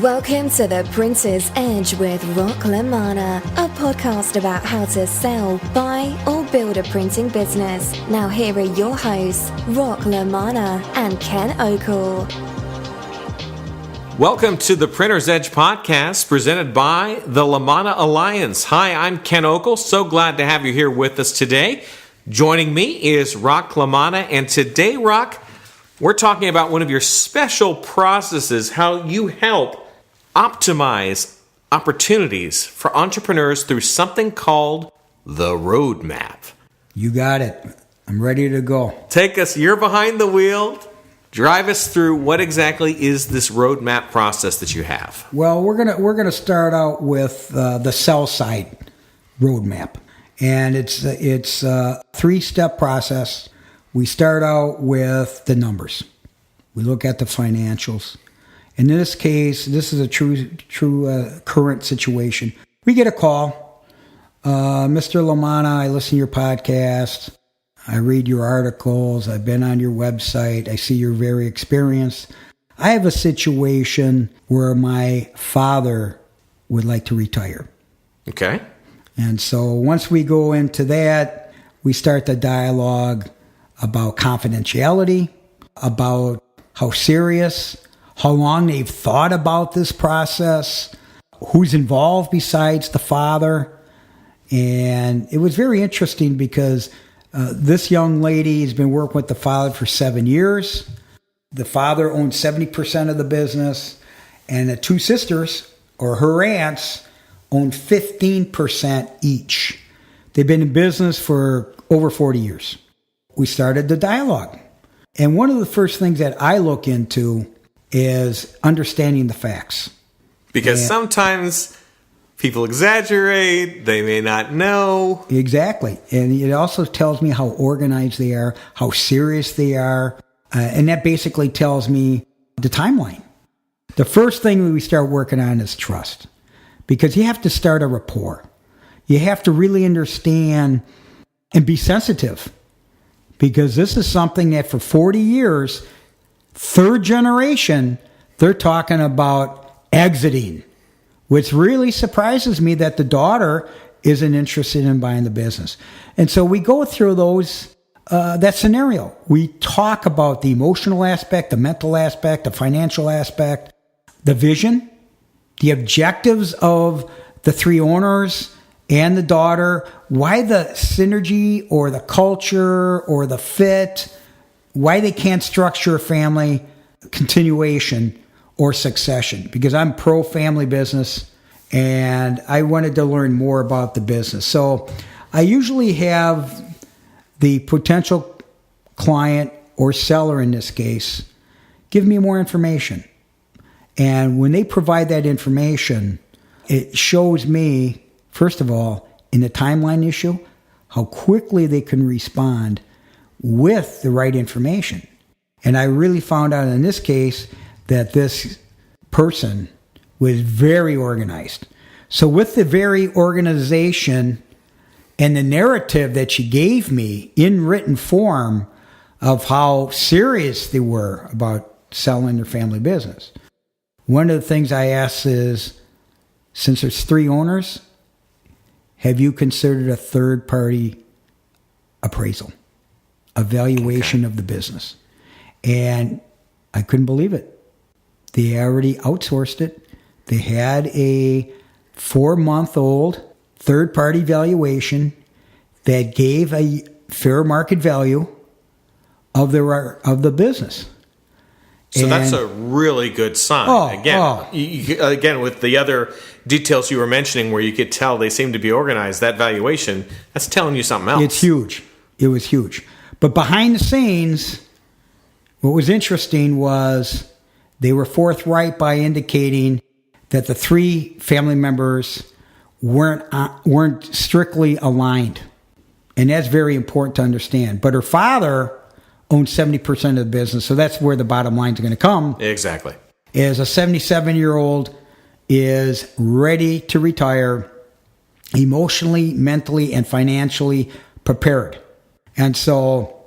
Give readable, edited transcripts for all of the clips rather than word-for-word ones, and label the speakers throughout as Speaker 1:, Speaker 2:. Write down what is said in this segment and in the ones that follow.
Speaker 1: Welcome to The Printer's Edge with LaManna, a podcast about how to sell, buy, or build a printing business. Now here are your hosts, LaManna and Ken Okel.
Speaker 2: Welcome to the Printer's Edge podcast presented by the LaManna Alliance. Hi, I'm Ken Okel. So glad to have you here with us today. Joining me is LaManna, and today, we're talking about one of your special processes, how you help optimize opportunities for entrepreneurs through something called the roadmap.
Speaker 3: You got it. I'm ready to go.
Speaker 2: Take us, you're behind the wheel. Drive us through what exactly is this roadmap process that you have.
Speaker 3: Well, we're gonna start out with the sell side roadmap, and it's a 3-step process. We start out with the numbers. We look at the financials. In this case, this is a true current situation. We get a call. Mr. LaManna, I listen to your podcast. I read your articles. I've been on your website. I see you're very experienced. I have a situation where my father would like to retire.
Speaker 2: Okay.
Speaker 3: And so once we go into that, we start the dialogue about confidentiality, about how serious, how long they've thought about this process, who's involved besides the father. And it was very interesting because this young lady has been working with the father for 7 years. The father owns 70% of the business, and the 2 sisters, or her aunts, own 15% each. They've been in business for over 40 years. We started the dialogue. And one of the first things that I look into is understanding the facts.
Speaker 2: Because sometimes people exaggerate, they may not know.
Speaker 3: Exactly. And it also tells me how organized they are, how serious they are. And that basically tells me the timeline. The first thing we start working on is trust. Because you have to start a rapport. You have to really understand and be sensitive. Because this is something that for 40 years, 3rd generation, they're talking about exiting. Which really surprises me that the daughter isn't interested in buying the business. And so we go through that scenario. We talk about the emotional aspect, the mental aspect, the financial aspect, the vision, the objectives of the 3 owners and the daughter, why the synergy or the culture or the fit, why they can't structure a family continuation or succession, because I'm pro-family business and I wanted to learn more about the business. So I usually have the potential client or seller in this case give me more information. And when they provide that information, it shows me, first of all, in the timeline issue, how quickly they can respond with the right information. And I really found out in this case that this person was very organized. So with the very organization and the narrative that she gave me in written form of how serious they were about selling their family business, one of the things I asked is, since there's 3 owners, have you considered a third-party appraisal, evaluation of the business? And I couldn't believe it. They already outsourced it. They had a 4-month-old third-party valuation that gave a fair market value of the business.
Speaker 2: So that's a really good sign. Again, with the other details you were mentioning where you could tell they seem to be organized, that valuation, that's telling you something else.
Speaker 3: It's huge. It was huge. But behind the scenes, what was interesting was they were forthright by indicating that the 3 family members weren't strictly aligned. And that's very important to understand. But her father owned 70% of the business, so that's where the bottom line is going to come.
Speaker 2: Exactly.
Speaker 3: Is a 77-year-old is ready to retire, emotionally, mentally, and financially prepared. And so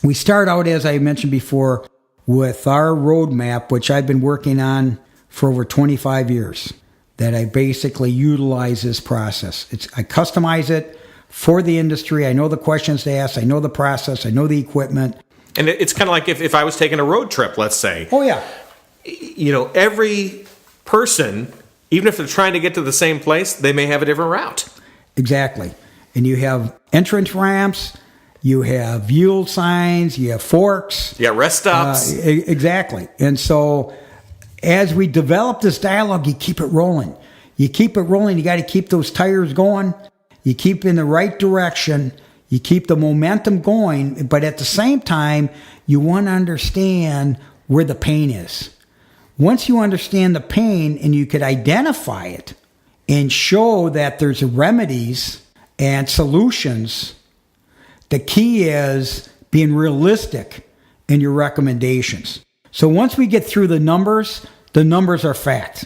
Speaker 3: we start out, as I mentioned before, with our roadmap, which I've been working on for over 25 years that I basically utilize this process. I customize it for the industry. I know the questions to ask. I know the process. I know the equipment.
Speaker 2: And it's kind of like if I was taking a road trip, let's say.
Speaker 3: Oh, yeah.
Speaker 2: Every person, even if they're trying to get to the same place, they may have a different route.
Speaker 3: Exactly. And you have entrance ramps, you have yield signs, you have forks.
Speaker 2: Yeah, rest stops.
Speaker 3: Exactly. And so as we develop this dialogue, you keep it rolling. You keep it rolling. You got to keep those tires going. You keep in the right direction. You keep the momentum going. But at the same time, you want to understand where the pain is. Once you understand the pain and you could identify it and show that there's remedies and solutions, the key is being realistic in your recommendations. So once we get through the numbers are fact.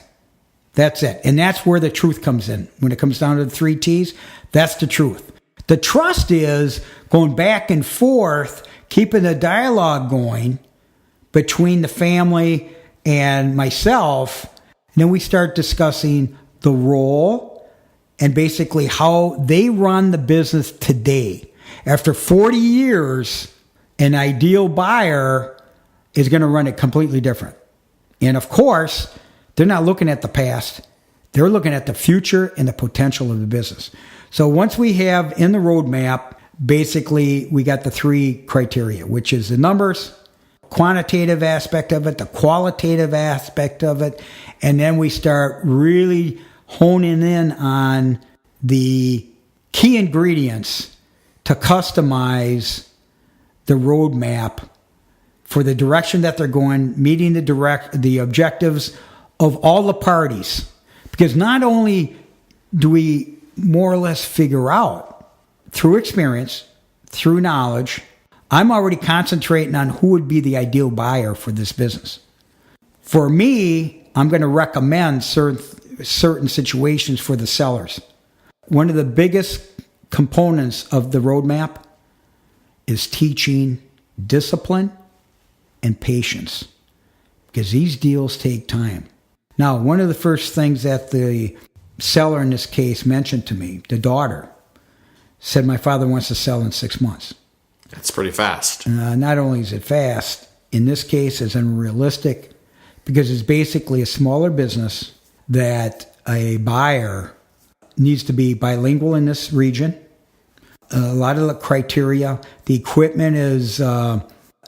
Speaker 3: That's it. And that's where the truth comes in. When it comes down to the 3 T's, that's the truth. The trust is going back and forth, keeping the dialogue going between the family and myself. And then we start discussing the role and basically how they run the business today. After 40 years, an ideal buyer is going to run it completely different. And of course, they're not looking at the past. They're looking at the future and the potential of the business. So once we have in the roadmap, basically we got the 3 criteria, which is the numbers, quantitative aspect of it, the qualitative aspect of it, and then we start really honing in on the key ingredients to customize the roadmap for the direction that they're going, meeting the objectives of all the parties. Because not only do we more or less figure out through experience, through knowledge, I'm already concentrating on who would be the ideal buyer for this business. For me, I'm going to recommend certain situations for the sellers. One of the biggest components of the roadmap is teaching discipline and patience, because these deals take time. Now, one of the first things that the seller in this case mentioned to me, the daughter, said, my father wants to sell in 6 months.
Speaker 2: That's pretty fast.
Speaker 3: Not only is it fast, in this case it's unrealistic, because it's basically a smaller business that a buyer needs to be bilingual in this region. A lot of the criteria, the equipment is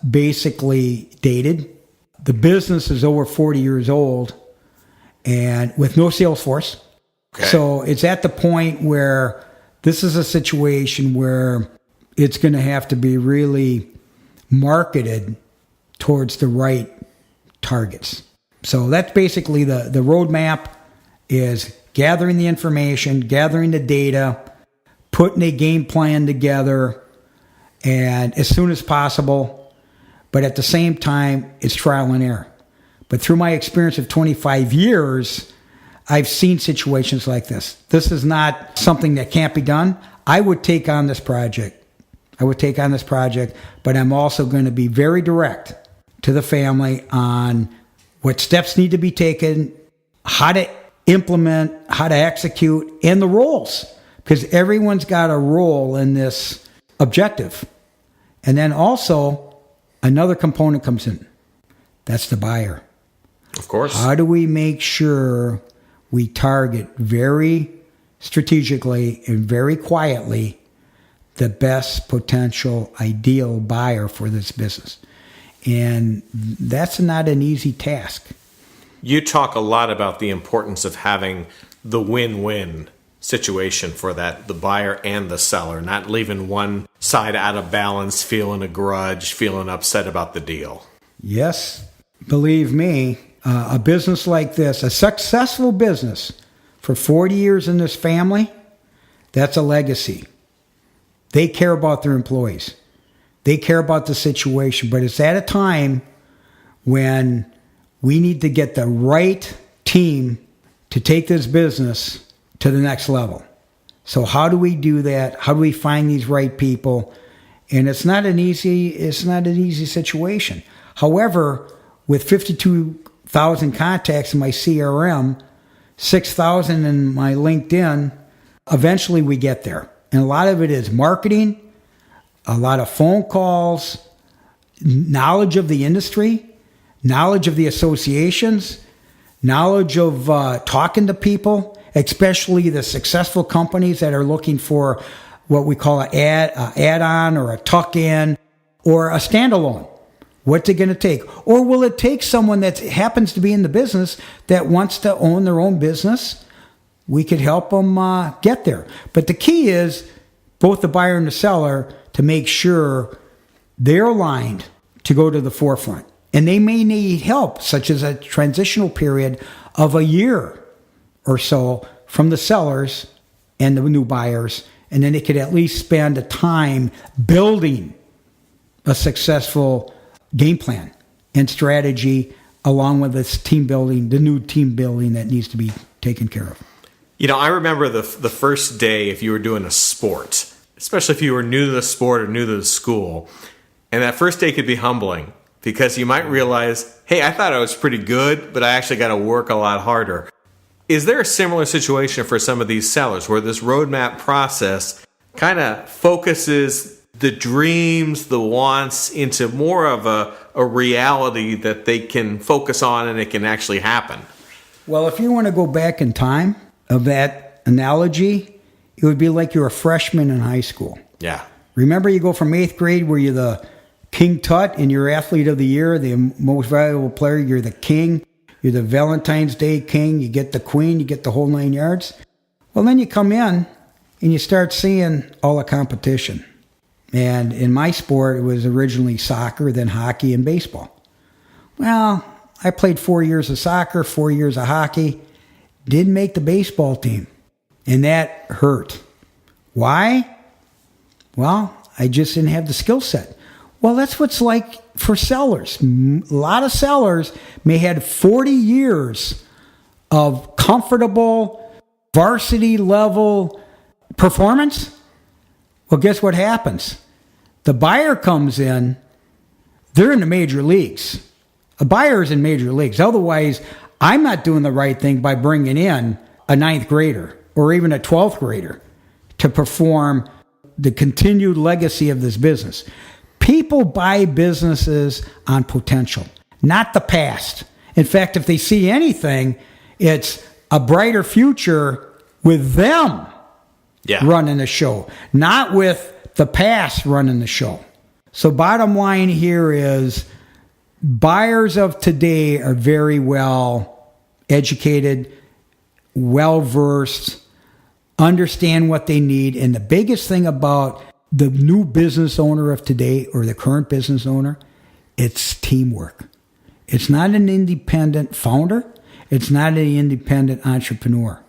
Speaker 3: basically dated. The business is over 40 years old and with no sales force. Okay. So it's at the point where this is a situation where it's going to have to be really marketed towards the right targets. So that's basically the roadmap is gathering the information, gathering the data, putting a game plan together, and as soon as possible. But at the same time, it's trial and error. But through my experience of 25 years, I've seen situations like this. This is not something that can't be done. I would take on this project. But I'm also going to be very direct to the family on what steps need to be taken, how to implement, how to execute, and the roles. Because everyone's got a role in this objective. And then also, another component comes in. That's the buyer.
Speaker 2: Of course.
Speaker 3: How do we make sure we target very strategically and very quietly the best potential ideal buyer for this business? And that's not an easy task.
Speaker 2: You talk a lot about the importance of having the win-win situation for that, the buyer and the seller, not leaving one side out of balance, feeling a grudge, feeling upset about the deal.
Speaker 3: Yes, believe me, a business like this, a successful business for 40 years in this family, that's a legacy. They care about their employees. They care about the situation, but it's at a time when we need to get the right team to take this business to the next level. So how do we do that? How do we find these right people? And it's not an easy situation. However, with 52 1,000 contacts in my CRM, 6,000 in my LinkedIn, eventually we get there. And a lot of it is marketing, a lot of phone calls, knowledge of the industry, knowledge of the associations, knowledge of talking to people, especially the successful companies that are looking for what we call an add-on or a tuck-in or a standalone. What's it going to take? Or will it take someone that happens to be in the business that wants to own their own business? We could help them get there. But the key is both the buyer and the seller to make sure they're aligned to go to the forefront. And they may need help, such as a transitional period of a year or so from the sellers and the new buyers. And then they could at least spend the time building a successful game plan and strategy along with this team building, the new team building that needs to be taken care of.
Speaker 2: You know, I remember the first day if you were doing a sport, especially if you were new to the sport or new to the school. And that first day could be humbling because you might realize, hey, I thought I was pretty good, but I actually got to work a lot harder. Is there a similar situation for some of these sellers where this roadmap process kind of focuses the dreams, the wants into more of a reality that they can focus on and it can actually happen?
Speaker 3: Well, if you want to go back in time of that analogy, it would be like you're a freshman in high school.
Speaker 2: Yeah.
Speaker 3: Remember, you go from 8th grade where you're the King Tut and you're athlete of the year, the most valuable player, you're the king, you're the Valentine's Day king, you get the queen, you get the whole 9 yards. Well, then you come in and you start seeing all the competition. And in my sport, it was originally soccer, then hockey and baseball. Well, I played 4 years of soccer, 4 years of hockey, didn't make the baseball team. And that hurt. Why? Well, I just didn't have the skill set. Well, that's what's like for sellers. A lot of sellers may have had 40 years of comfortable varsity level performance. Well, guess what happens? The buyer comes in, they're in the major leagues. A buyer is in major leagues. Otherwise, I'm not doing the right thing by bringing in a 9th grader or even a 12th grader to perform the continued legacy of this business. People buy businesses on potential, not the past. In fact, if they see anything, it's a brighter future with them running the show, not with the past running the show. So bottom line here is buyers of today are very well educated, well versed, understand what they need. And the biggest thing about the new business owner of today or the current business owner, it's teamwork. It's not an independent founder. It's not an independent entrepreneur.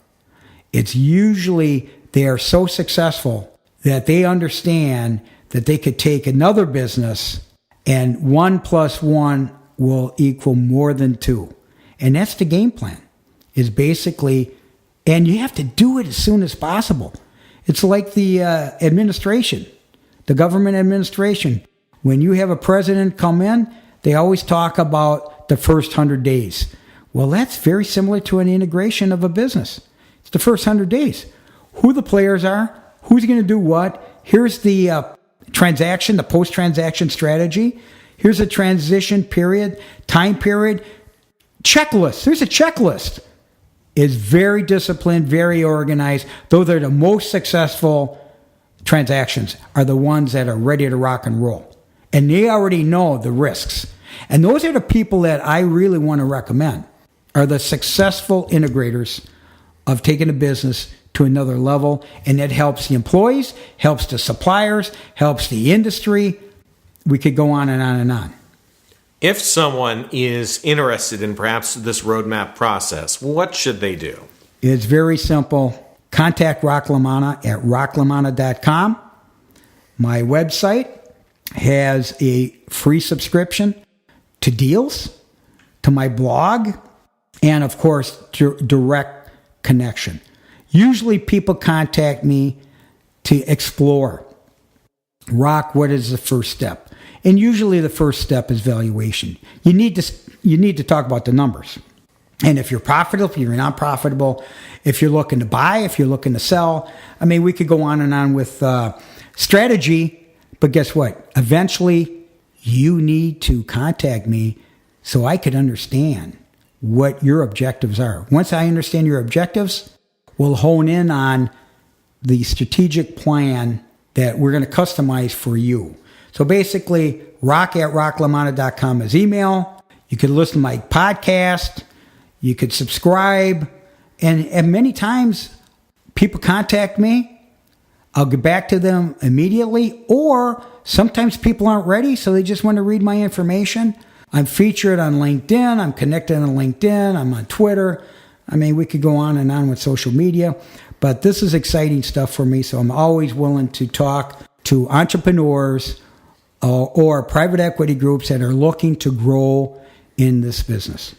Speaker 3: It's usually they are so successful that they understand that they could take another business and 1 + 1 will equal more than 2. And that's the game plan, is basically, and you have to do it as soon as possible. It's like the administration, the government administration. When you have a president come in, they always talk about the first 100 days. Well, that's very similar to an integration of a business. It's the first 100 days. Who the players are, who's going to do what. Here's the transaction, the post-transaction strategy. Here's a transition period, time period. Checklist. There's a checklist. Is very disciplined, very organized. Those are the most successful transactions, are the ones that are ready to rock and roll. And they already know the risks. And those are the people that I really want to recommend, are the successful integrators of taking a business to another level. And that helps the employees, helps the suppliers, helps the industry. We could go on and on and on.
Speaker 2: If someone is interested in perhaps this roadmap process, what should they do?
Speaker 3: It's very simple. Contact Rock LaManna at rocklamanna.com. My website has a free subscription to deals, to my blog, and of course, direct connection. Usually people contact me to explore. Rock, what is the first step? And usually the first step is valuation. You need to you need to talk about the numbers. And if you're profitable, if you're not profitable, if you're looking to buy, if you're looking to sell, I mean, we could go on and on with strategy, but guess what? Eventually, you need to contact me so I could understand what your objectives are. Once I understand your objectives, we'll hone in on the strategic plan that we're going to customize for you. So basically, rock@rocklamanna.com is email. You can listen to my podcast. You could subscribe. And many times, people contact me. I'll get back to them immediately. Or sometimes people aren't ready, so they just want to read my information. I'm featured on LinkedIn. I'm connected on LinkedIn. I'm on Twitter. I mean, we could go on and on with social media. But this is exciting stuff for me, so I'm always willing to talk to entrepreneurs or private equity groups that are looking to grow in this business.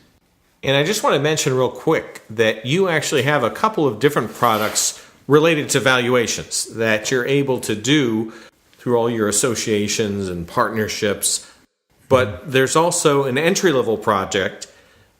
Speaker 2: And I just want to mention real quick that you actually have a couple of different products related to valuations that you're able to do through all your associations and partnerships. But there's also an entry-level project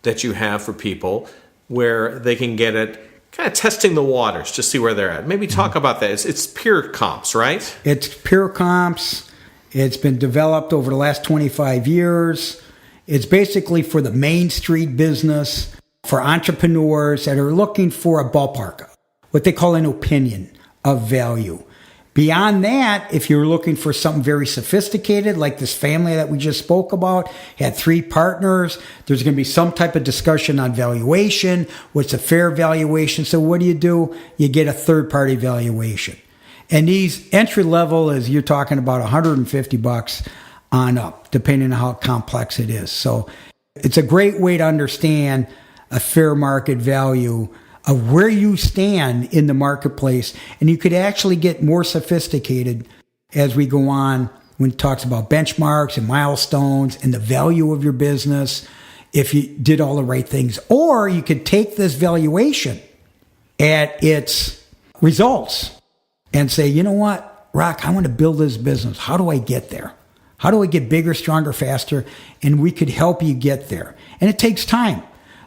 Speaker 2: that you have for people where they can get it kind of testing the waters, just see where they're at. Maybe talk about that. It's peer comps, right?
Speaker 3: It's peer comps. It's been developed over the last 25 years. It's basically for the Main Street business, for entrepreneurs that are looking for a ballpark, what they call an opinion of value. Beyond that, if you're looking for something very sophisticated, like this family that we just spoke about, had 3 partners, there's going to be some type of discussion on valuation. What's a fair valuation? So what do? You get a third-party valuation. And these entry level is, you're talking about $150 on up, depending on how complex it is. So it's a great way to understand a fair market value of where you stand in the marketplace. And you could actually get more sophisticated as we go on when it talks about benchmarks and milestones and the value of your business if you did all the right things. Or you could take this valuation at its results and say, you know what, Rock, I want to build this business. How do I get there? How do I get bigger, stronger, faster? And we could help you get there. And it takes time.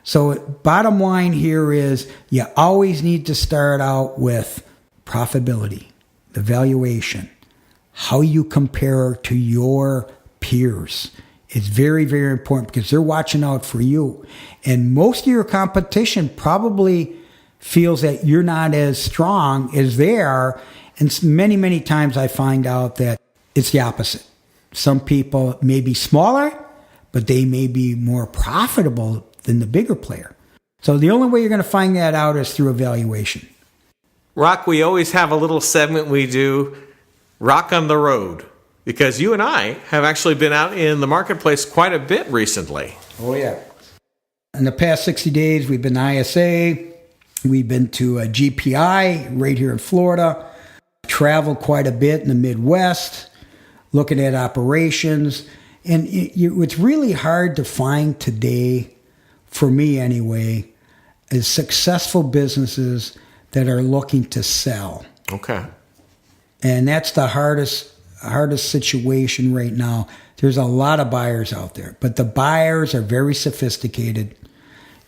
Speaker 3: So bottom line here is you always need to start out with profitability, the valuation, how you compare to your peers. It's very, very important because they're watching out for you. And most of your competition probably feels that you're not as strong as they are. And many, many times I find out that it's the opposite. Some people may be smaller, but they may be more profitable than the bigger player. So the only way you're going to find that out is through evaluation.
Speaker 2: Rock, we always have a little segment we do, Rock on the Road, because you and I have actually been out in the marketplace quite a bit recently.
Speaker 3: Oh, yeah. In the past 60 days, we've been to ISA, we've been to a GPI right here in Florida, traveled quite a bit in the Midwest, looking at operations. And it's really hard to find today, for me anyway, is successful businesses that are looking to sell.
Speaker 2: Okay.
Speaker 3: And that's the hardest situation right now. There's a lot of buyers out there, but the buyers are very sophisticated.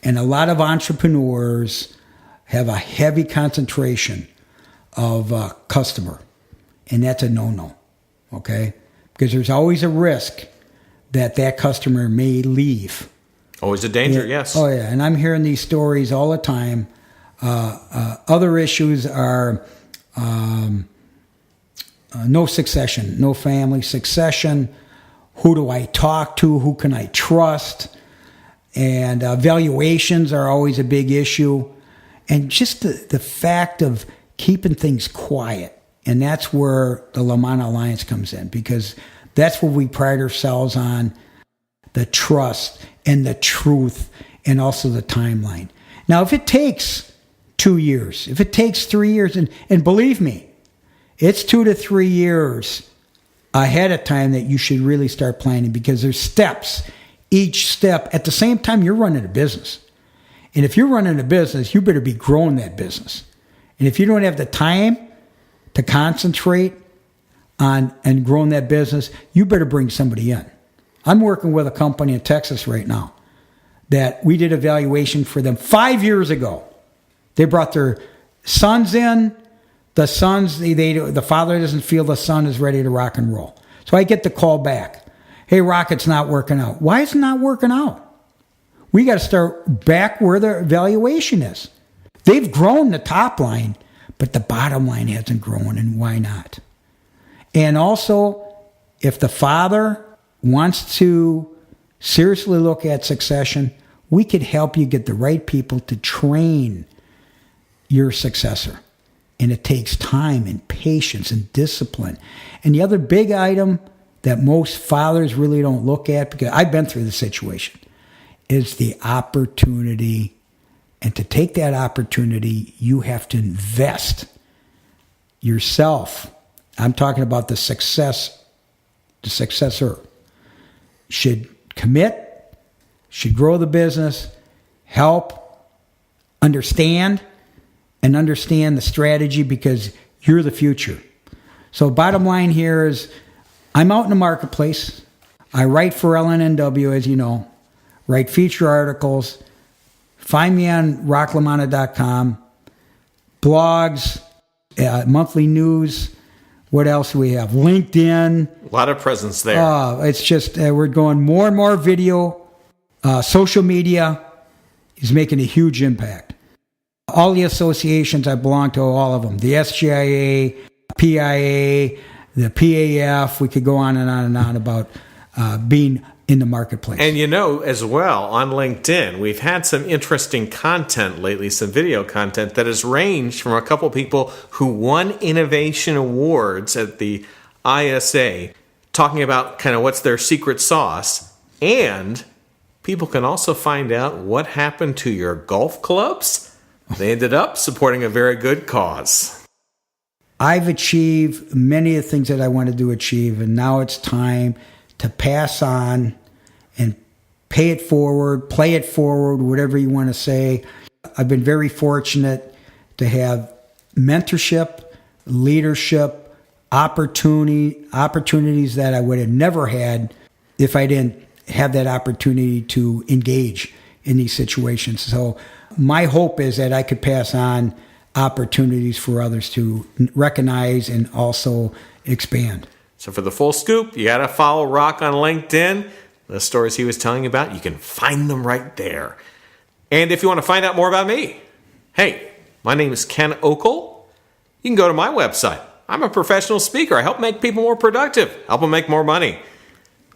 Speaker 3: And a lot of entrepreneurs have a heavy concentration of customer. And that's a no-no, okay? Because there's always a risk that customer may leave.
Speaker 2: Always a danger, yes.
Speaker 3: Oh, yeah. And I'm hearing these stories all the time. Other issues are no succession, no family succession. Who do I talk to? Who can I trust? And valuations are always a big issue. And just the fact of keeping things quiet. And that's where the LaManna Alliance comes in, because that's what we pride ourselves on, the trust and the truth and also the timeline. Now, if it takes 2 years, if it takes 3 years, and believe me, it's 2 to 3 years ahead of time that you should really start planning, because there's steps. Each step, at the same time, you're running a business. And if you're running a business, you better be growing that business. And if you don't have the time to concentrate on and growing that business, you better bring somebody in. I'm working with a company in Texas right now. that we did a valuation for them 5 years ago. They brought their sons in. The sons, the father doesn't feel the son is ready to rock and roll. So I get the call back. Hey, Rock, it's not working out. Why is it not working out? We got to start back where the valuation is. They've grown the top line, but the bottom line hasn't grown, and why not? And also, if the father wants to seriously look at succession, we could help you get the right people to train your successor. And it takes time and patience and discipline. And the other big item that most fathers really don't look at, because I've been through the situation, is the opportunity. And to take that opportunity, you have to invest yourself. I'm talking about the successor should commit, should grow the business, help, understand the strategy, because you're the future. So bottom line here is I'm out in the marketplace. I write for LNNW, as you know, write feature articles. Find me on rocklamanna.com, blogs, monthly news. What else do we have? LinkedIn.
Speaker 2: A lot of presence there.
Speaker 3: It's just, we're going more and more video. Social media is making a huge impact. All the associations, I belong to all of them. The SGIA, PIA, the PAF. We could go on and on and on about being in the marketplace.
Speaker 2: And as well, on LinkedIn, we've had some interesting content lately, some video content that has ranged from a couple people who won innovation awards at the ISA, talking about kind of what's their secret sauce. And people can also find out what happened to your golf clubs. They ended up supporting a very good cause.
Speaker 3: I've achieved many of the things that I wanted to achieve, and now it's time to pass on and pay it forward, play it forward, whatever you want to say. I've been very fortunate to have mentorship, leadership, opportunities that I would have never had if I didn't have that opportunity to engage in these situations. So my hope is that I could pass on opportunities for others to recognize and also expand.
Speaker 2: So for the full scoop, you got to follow Rock on LinkedIn. The stories he was telling you about, you can find them right there. And if you want to find out more about me, hey, my name is Ken Okel. You can go to my website. I'm a professional speaker. I help make people more productive, help them make more money.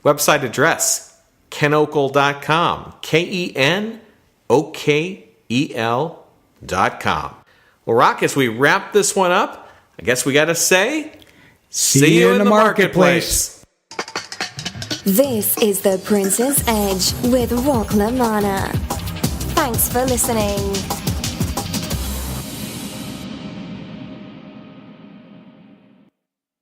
Speaker 2: Website address, kenokel.com, KENOKEL.com. Well, Rock, as we wrap this one up, I guess we got to say, see you in the marketplace.
Speaker 1: This is The Prince's Edge with Rock LaManna. Thanks for listening.